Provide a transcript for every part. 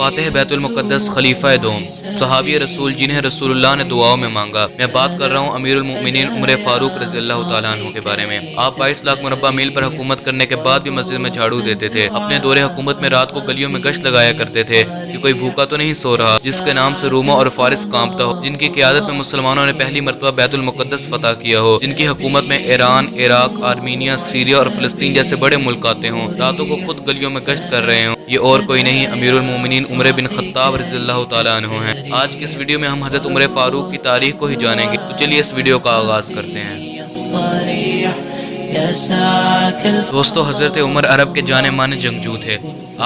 فاتح بیت المقدس خلیفہ دوم صحابی رسول جنہیں رسول اللہ نے دعاؤں میں مانگا۔ میں بات کر رہا ہوں امیر المؤمنین عمر فاروق رضی اللہ تعالیٰ عنہ کے بارے میں۔ آپ 22 لاکھ مربع میل پر حکومت کرنے کے بعد بھی مسجد میں جھاڑو دیتے تھے۔ اپنے دور حکومت میں رات کو گلیوں میں گشت لگایا کرتے تھے کہ کوئی بھوکا تو نہیں سو رہا، جس کے نام سے روما اور فارس کانپتا ہو، جن کی قیادت میں مسلمانوں نے پہلی مرتبہ بیت المقدس فتح کیا ہو، جن کی حکومت میں ایران، عراق، آرمینیا، سیریا اور فلسطین جیسے بڑے ملک آتے ہوں، راتوں کو خود گلیوں میں گشت کر رہے ہوں۔ یہ اور کوئی نہیں، امیر المومنین عمر بن خطاب رضی اللہ تعالیٰ عنہ ہیں۔ آج کی اس ویڈیو میں ہم حضرت عمر فاروق کی تاریخ کو ہی جانیں گے، تو چلیے اس ویڈیو کا آغاز کرتے ہیں۔ دوستو، حضرت عمر عرب کے جانے مانے جنگجو تھے۔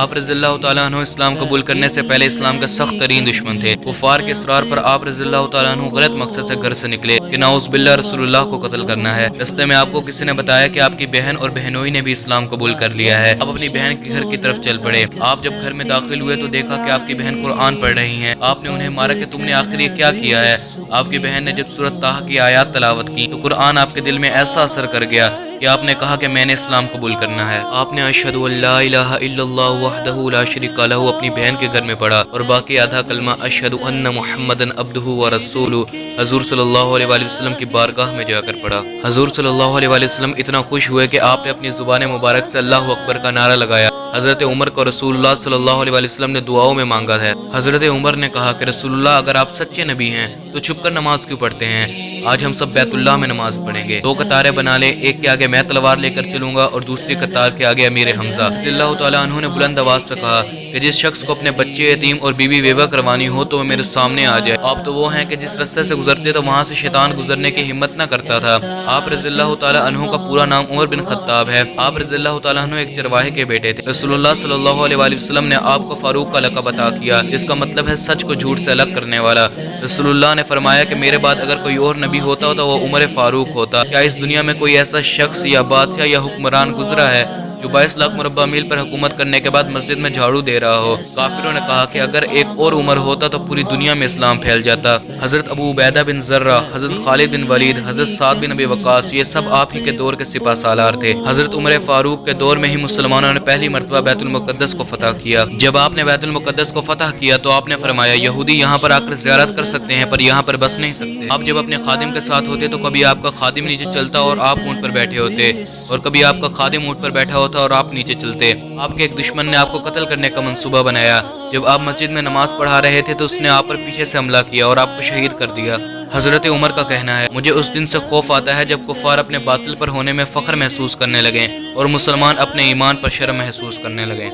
آپ رضی اللہ تعالیٰ عنہ اسلام قبول کرنے سے پہلے اسلام کا سخت ترین دشمن تھے۔ کفار کے اصرار پر آپ رضی اللہ تعالیٰ عنہ غلط مقصد سے گھر سے نکلے کہ نعوذ باللہ رسول اللہ کو قتل کرنا ہے۔ رستے میں آپ کو کسی نے بتایا کہ آپ کی بہن اور بہنوئی نے بھی اسلام قبول کر لیا ہے، اب اپنی بہن کے گھر کی طرف چل پڑے۔ آپ جب گھر میں داخل ہوئے تو دیکھا کہ آپ کی بہن قرآن پڑھ رہی ہیں۔ آپ نے انہیں مارا کہ تم نے آخر یہ کیا کیا ہے؟ آپ کی بہن نے جب سورۃ طٰہٰ کی آیات تلاوت کی تو قرآن آپ کے دل میں ایسا اثر کر گیا کہ آپ نے کہا کہ میں نے اسلام قبول کرنا ہے۔ آپ نے اشہد ان لا الہ الا اللہ وحدہ لا شریک لہ اپنی بہن کے گھر میں پڑھا اور باقی آدھا کلمہ اشہد ان محمدن عبدہ ورسولہ حضور صلی اللہ علیہ وآلہ وسلم کی بارگاہ میں جا کر پڑھا۔ حضور صلی اللہ علیہ وآلہ وسلم اتنا خوش ہوئے کہ آپ نے اپنی زبان مبارک سے اللہ اکبر کا نعرہ لگایا۔ حضرت عمر کو رسول اللہ صلی اللہ علیہ وآلہ وسلم نے دعاؤں میں مانگا ہے۔ حضرت عمر نے کہا کہ رسول اللہ، اگر آپ سچے نبی ہیں تو چھپ کر نماز کیوں پڑھتے ہیں؟ آج ہم سب بیت اللہ میں نماز پڑھیں گے۔ 2 قطاریں بنا لے، ایک کے آگے میں تلوار لے کر چلوں گا اور دوسری قطار کے آگے امیر حمزہ۔ رضی اللہ تعالیٰ عنہ نے بلند آواز سے کہا کہ جس شخص کو اپنے بچے یتیم اور بیوی بیوہ کروانی ہو تو وہ میرے سامنے آ جائے۔ آپ تو وہ ہیں کہ جس رستے سے گزرتے تو وہاں سے شیطان گزرنے کی ہمت نہ کرتا تھا۔ آپ رضی اللہ تعالیٰ عنہ کا پورا نام عمر بن خطاب ہے۔ آپ رضی اللہ تعالیٰ عنہ ایک چرواہے کے بیٹے تھے۔ رسول اللہ صلی اللہ علیہ وآلہ وسلم نے آپ کو فاروق کا لقب عطا کیا، جس کا مطلب ہے سچ کو جھوٹ سے الگ کرنے والا۔ رسول اللہ نے فرمایا کہ میرے بعد اگر کوئی اور نبی ہوتا تو وہ عمر فاروق ہوتا۔ کیا اس دنیا میں کوئی ایسا شخص یا بادشاہ یا حکمران گزرا ہے جو 22 لاکھ مربع میل پر حکومت کرنے کے بعد مسجد میں جھاڑو دے رہا ہو؟ کافروں نے کہا کہ اگر ایک اور عمر ہوتا تو پوری دنیا میں اسلام پھیل جاتا۔ حضرت ابو عبیدہ بن زرہ، حضرت خالد بن ولید، حضرت سعد بن ابی وقاص، یہ سب آپ ہی کے دور کے سپہ سالار تھے۔ حضرت عمر فاروق کے دور میں ہی مسلمانوں نے پہلی مرتبہ بیت المقدس کو فتح کیا۔ جب آپ نے بیت المقدس کو فتح کیا تو آپ نے فرمایا یہودی یہاں پر آ کر زیارت کر سکتے ہیں پر یہاں پر بس نہیں سکتے۔ آپ جب اپنے خادم کے ساتھ ہوتے تو کبھی آپ کا خادم نیچے چلتا اور آپ اونٹ پر بیٹھے ہوتے، اور کبھی آپ کا خادم اونٹ پر بیٹھا ہوتا اور آپ نیچے چلتے۔ آپ کے ایک دشمن نے آپ کو قتل کرنے کا منصوبہ بنایا۔ جب آپ مسجد میں نماز پڑھا رہے تھے تو اس نے آپ پر پیچھے سے حملہ کیا اور آپ کو شہید کر دیا۔ حضرت عمر کا کہنا ہے مجھے اس دن سے خوف آتا ہے جب کفار اپنے باطل پر ہونے میں فخر محسوس کرنے لگیں اور مسلمان اپنے ایمان پر شرم محسوس کرنے لگیں۔